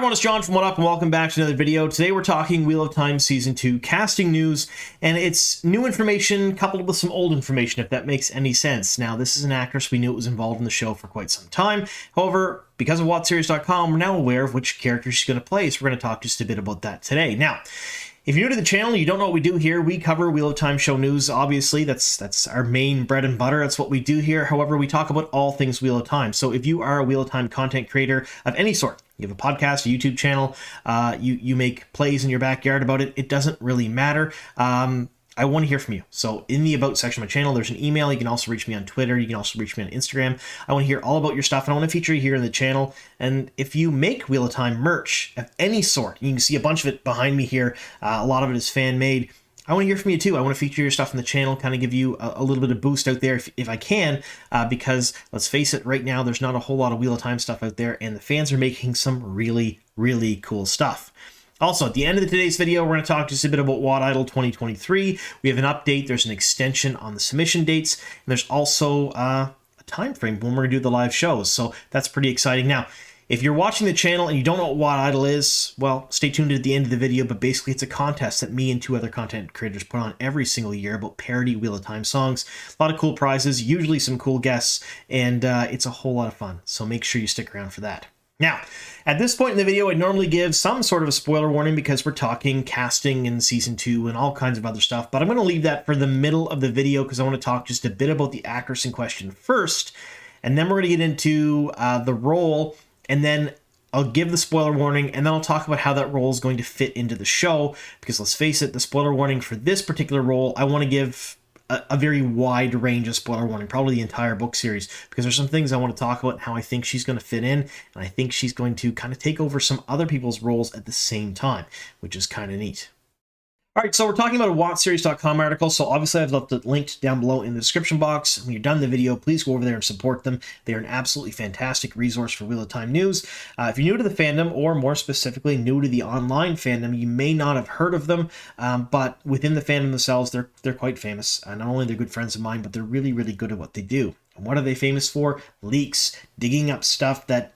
Hi everyone, it's John from What Up and welcome back to another video. Today we're talking Wheel of Time Season 2 casting news, and it's new information coupled with some old information, if that makes any sense. Now, this is an actress we knew was involved in the show for quite some time. However, because of WotSeries.com, we're now aware of which character she's going to play, so we're going to talk just a bit about that today. Now, if you're new to the channel and you don't know what we do here, we cover Wheel of Time show news. Obviously, that's our main bread and butter. That's what we do here. However, we talk about all things Wheel of Time. So if you are a Wheel of Time content creator of any sort, you have a podcast, a YouTube channel, you make plays in your backyard about it, it doesn't really matter. I want to hear from you. So in the About section of my channel, there's an email. You can also reach me on Twitter. You can also reach me on Instagram. I want to hear all about your stuff, and I want to feature you here in the channel. And if you make Wheel of Time merch of any sort, you can see a bunch of it behind me here. A lot of it is fan-made. I want to hear from you too. I want to feature your stuff in the channel, kind of give you a little bit of boost out there if I can, because let's face it, right now there's not a whole lot of Wheel of Time stuff out there, and the fans are making some really, really cool stuff. Also, at the end of today's video, we're going to talk just a bit about WotIDol 2023. We have an update. There's an extension on the submission dates, and there's also a time frame when we're going to do the live shows. So that's pretty exciting. Now, if you're watching the channel and you don't know what WotIDol is, well, stay tuned at the end of the video, but basically it's a contest that me and two other content creators put on every single year about parody Wheel of Time songs. A lot of cool prizes, usually some cool guests, and it's a whole lot of fun. So make sure you stick around for that. Now, at this point in the video, I'd normally give some sort of a spoiler warning because we're talking casting in Season 2 and all kinds of other stuff, but I'm going to leave that for the middle of the video because I want to talk just a bit about the actress in question first, and then we're going to get into the role, and then I'll give the spoiler warning, and then I'll talk about how that role is going to fit into the show, because let's face it, the spoiler warning for this particular role, I want to give a very wide range of spoiler warning, probably the entire book series, because there's some things I want to talk about, how I think she's going to fit in, and I think she's going to kind of take over some other people's roles at the same time, which is kind of neat. All right, so we're talking about a WotSeries.com article, so obviously I've left it linked down below in the description box. When you're done the video, please go over there and support them. They are an absolutely fantastic resource for Wheel of Time news. If you're new to the fandom, or more specifically, new to the online fandom, you may not have heard of them, but within the fandom themselves, they're quite famous. Not only they're good friends of mine, but they're really, really good at what they do. And what are they famous for? Leaks, digging up stuff that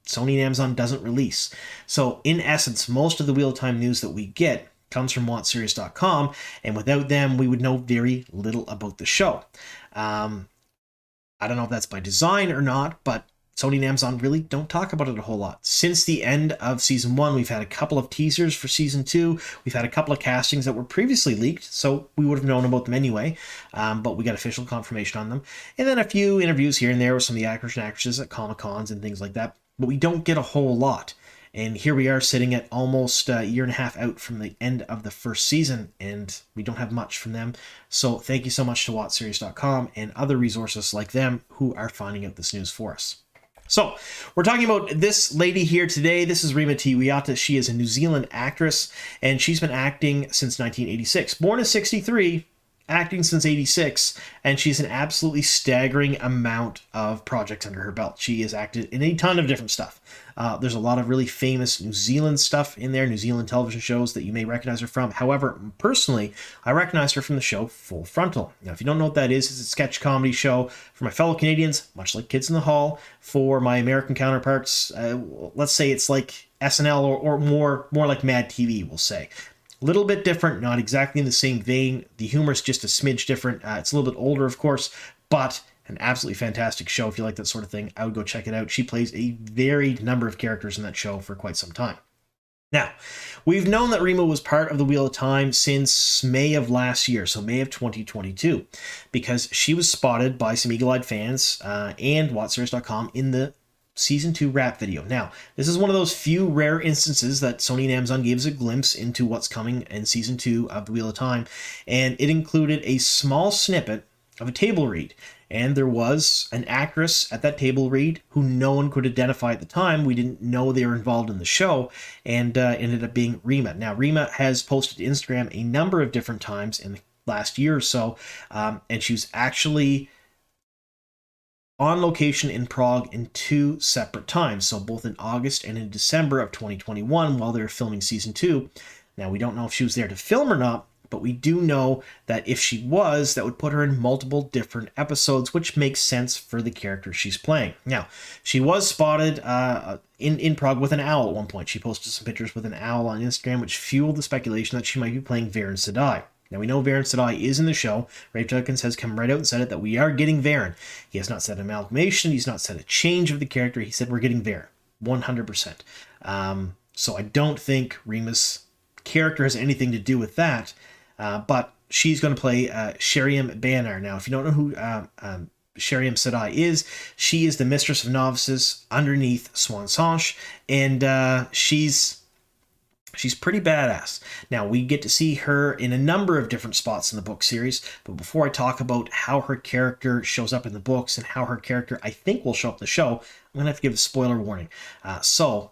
Sony and Amazon doesn't release. So in essence, most of the Wheel of Time news that we get comes from WotSeries.com, and without them, we would know very little about the show. I don't know if that's by design or not, but Sony and Amazon really don't talk about it a whole lot. Since the end of Season 1, we've had a couple of teasers for Season 2. We've had a couple of castings that were previously leaked, so we would have known about them anyway, but we got official confirmation on them. And then a few interviews here and there with some of the actors and actresses at Comic-Cons and things like that, but we don't get a whole lot. And here we are sitting at almost a year and a half out from the end of the first season, and we don't have much from them. So thank you so much to WotSeries.com and other resources like them who are finding out this news for us. So we're talking about this lady here today. This is Rima Te Wiata. She is a New Zealand actress, and she's been acting since 1986. Born in 63, acting since 86, and she's an absolutely staggering amount of projects under her belt. She has acted in a ton of different stuff. There's a lot of really famous New Zealand stuff in there, New Zealand television shows that you may recognize her from. However, personally, I recognize her from the show Full Frontal. Now, if you don't know what that is, it's a sketch comedy show for my fellow Canadians, much like Kids in the Hall. For my American counterparts, let's say it's like SNL or more like Mad TV, we'll say. A little bit different, not exactly in the same vein. The humor is just a smidge different. It's a little bit older, of course, but an absolutely fantastic show. If you like that sort of thing, I would go check it out. She plays a varied number of characters in that show for quite some time. Now, we've known that Rima was part of the Wheel of Time since May of last year, so May of 2022, because she was spotted by some eagle-eyed fans and WotSeries.com in the Season 2 wrap video. Now, this is one of those few rare instances that Sony and Amazon gave us a glimpse into what's coming in Season 2 of the Wheel of Time, and it included a small snippet of a table read. And there was an actress at that table read who no one could identify at the time. We didn't know they were involved in the show, and ended up being Rima. Now, Rima has posted to Instagram a number of different times in the last year or so, and she was actually on location in Prague in 2 separate times, so both in August and in December of 2021 while they were filming Season 2. Now, we don't know if she was there to film or not, but we do know that if she was, that would put her in multiple different episodes, which makes sense for the character she's playing. Now, she was spotted in Prague with an owl at one point. She posted some pictures with an owl on Instagram, which fueled the speculation that she might be playing Varen Sedai. Now, we know Varen Sedai is in the show. Rafe Judkins has come right out and said it, that we are getting Varen. He has not said amalgamation. He's not said a change of the character. He said we're getting Varen, 100%. So I don't think Rima's character has anything to do with that, but she's going to play Sheriam Banar. Now, if you don't know who Sheriam Sedai is, she is the Mistress of Novices underneath Swan Songe, and she's pretty badass. Now, we get to see her in a number of different spots in the book series, but before I talk about how her character shows up in the books and how her character, I think, will show up in the show, I'm going to have to give a spoiler warning. So,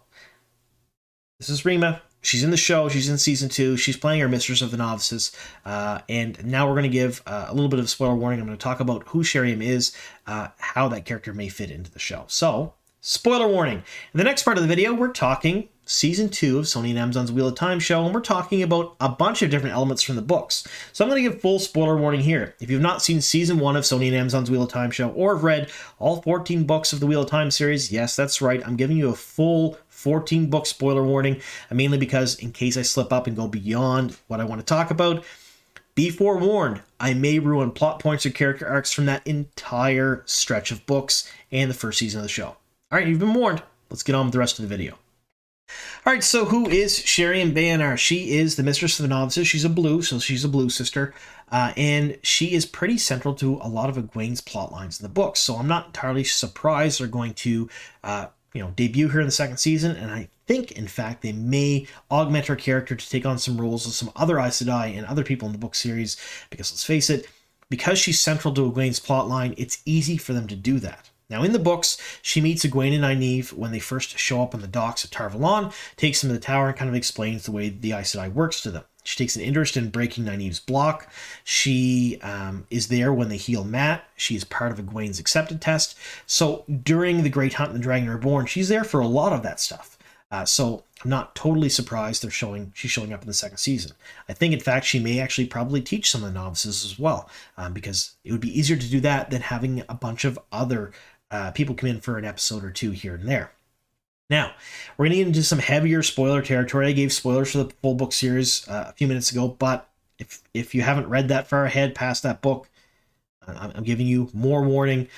this is Rima. She's in the show. She's in season 2. She's playing her Mistress of the Novices. And now we're going to give a little bit of a spoiler warning. I'm going to talk about who Sheriam is, how that character may fit into the show. So, spoiler warning. In the next part of the video, we're talking season 2 of Sony and Amazon's Wheel of Time show, and we're talking about a bunch of different elements from the books. So I'm going to give full spoiler warning here. If you've not seen season 1 of Sony and Amazon's Wheel of Time show, or have read all 14 books of the Wheel of Time series, yes, that's right, I'm giving you a full 14-book spoiler warning, mainly because in case I slip up and go beyond what I want to talk about, be forewarned, I may ruin plot points or character arcs from that entire stretch of books and the first season of the show. All right, you've been warned. Let's get on with the rest of the video. All right, so who is Sheriam Banar? She is the Mistress of the Novices. She's a blue, so she's a blue sister. And she is pretty central to a lot of Egwene's plot lines in the books. So I'm not entirely surprised they're going to debut her in the second season. And I think, in fact, they may augment her character to take on some roles of some other Aes Sedai and other people in the book series. Because let's face it, because she's central to Egwene's plot line, it's easy for them to do that. Now, in the books, she meets Egwene and Nynaeve when they first show up on the docks at Tar Valon, takes them to the tower, and kind of explains the way the Aes Sedai works to them. She takes an interest in breaking Nynaeve's block. She is there when they heal Mat. She is part of Egwene's accepted test. So during the Great Hunt and the Dragon Reborn, she's there for a lot of that stuff. So I'm not totally surprised she's showing up in the second season. I think, in fact, she may actually probably teach some of the novices as well, because it would be easier to do that than having a bunch of other people come in for an episode or two here and there. Now, we're going to get into some heavier spoiler territory. I gave spoilers for the full book series a few minutes ago, but if you haven't read that far ahead past that book, I'm giving you more warning.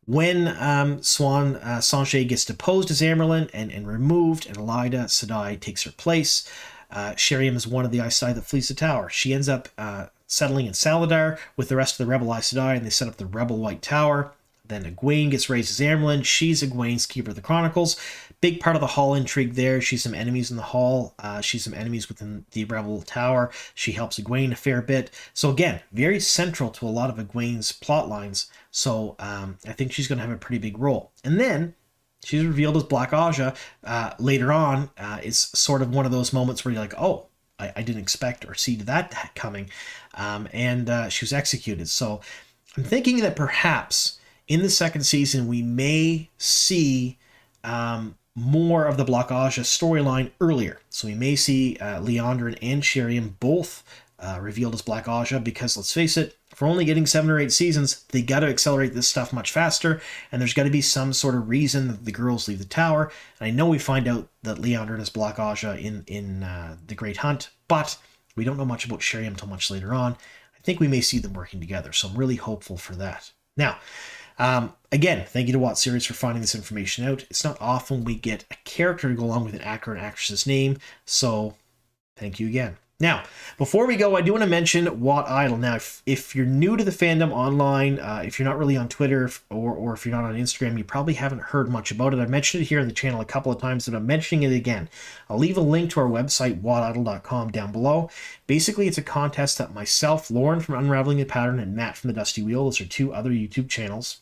When Swan Songe gets deposed as Amyrlin and removed, and Elida Sedai takes her place, Sheriam is one of the Aes Sedai that flees the tower. She ends up settling in Saladar with the rest of the rebel Aes Sedai, and they set up the Rebel White Tower. Then Egwene gets raised as Amyrlin. She's Egwene's Keeper of the Chronicles. Big part of the Hall intrigue there. She's some enemies in the Hall. She's some enemies within the Rebel Tower. She helps Egwene a fair bit. So again, very central to a lot of Egwene's plot lines. So I think she's going to have a pretty big role. And then she's revealed as Black Aja later on. It's sort of one of those moments where you're like, oh, I didn't expect or see that coming. And she was executed. So I'm thinking that perhaps in the second season, we may see more of the Black Aja storyline earlier. So we may see Liandrin and Sheriam both revealed as Black Aja, because let's face it, if we're only getting 7 or 8 seasons, they got to accelerate this stuff much faster, and there's got to be some sort of reason that the girls leave the tower. And I know we find out that Liandrin is Black Aja in The Great Hunt, but we don't know much about Sheriam until much later on. I think we may see them working together, so I'm really hopeful for that. Now, again, thank you to Wot Series for finding this information out. It's not often we get a character to go along with an actor and actress's name, so thank you again. Now, before we go, I do want to mention WotIDol. Now, if you're new to the fandom online, if you're not really on Twitter or if you're not on Instagram, you probably haven't heard much about it. I've mentioned it here on the channel a couple of times, but I'm mentioning it again. I'll leave a link to our website, WotIDol.com, down below. Basically, it's a contest that myself, Lauren from Unraveling the Pattern, and Matt from The Dusty Wheel, those are 2 other YouTube channels,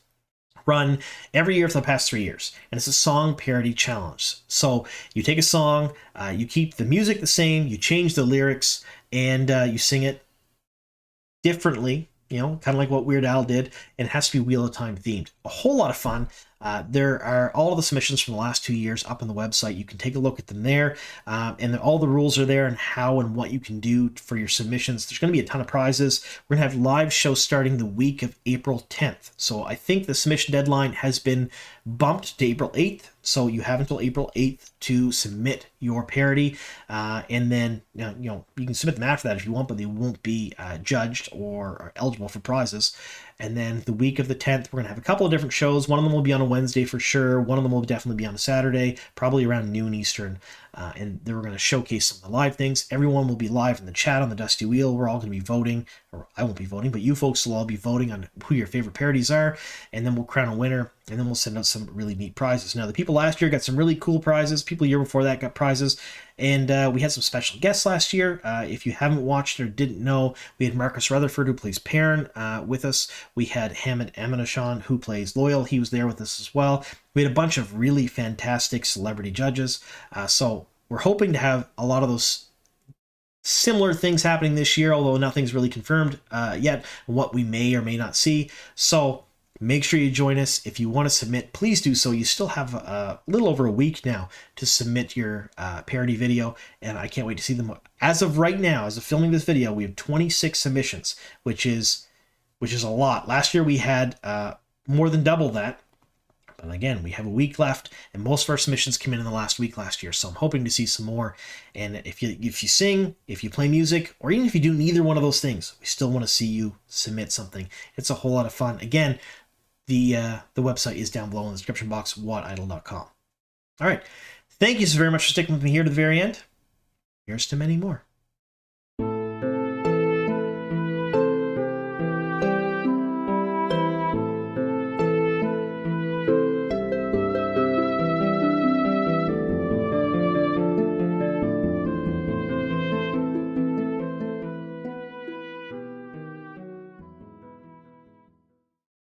run every year for the past 3 years, and it's a song parody challenge. So you take a song, you keep the music the same, you change the lyrics, and you sing it differently, kind of like what Weird Al did, and it has to be Wheel of Time themed. A whole lot of fun. There are all of the submissions from the last 2 years up on the website. You can take a look at them there, and then all the rules are there and how and what you can do for your submissions. There's going to be a ton of prizes. We're going to have live shows starting the week of April 10th. So I think the submission deadline has been bumped to April 8th. So you have until April 8th to submit your parody, and then you can submit them after that if you want, but they won't be judged or eligible for prizes. And then the week of the 10th, we're going to have a couple of different shows. One of them will be on a Wednesday for sure. One of them will definitely be on a Saturday, probably around noon Eastern. And then we're going to showcase some of the live things. Everyone will be live in the chat on the Dusty Wheel. We're all going to be voting, or I won't be voting, but you folks will all be voting on who your favorite parodies are. And then we'll crown a winner, and then we'll send out some really neat prizes. Now, the people last year got some really cool prizes. People the year before that got prizes. And we had some special guests last year. If you haven't watched or didn't know, we had Marcus Rutherford, who plays Perrin, with us. We had Hamid Aminashan, who plays Loyal. He was there with us as well. We had a bunch of really fantastic celebrity judges. So we're hoping to have a lot of those similar things happening this year, although nothing's really confirmed yet what we may or may not see. So make sure you join us. If you want to submit, please do so. You still have a little over a week now to submit your parody video, and I can't wait to see them. As of right now, as of filming this video, we have 26 submissions, which is a lot. Last year we had more than double that. But again, we have a week left, and most of our submissions came in the last week last year, so I'm hoping to see some more. And if you sing, if you play music, or even if you do neither one of those things, we still want to see you submit something. It's a whole lot of fun. Again, the website is down below in the description box, WotIDol.com. All right. Thank you so very much for sticking with me here to the very end. Here's to many more.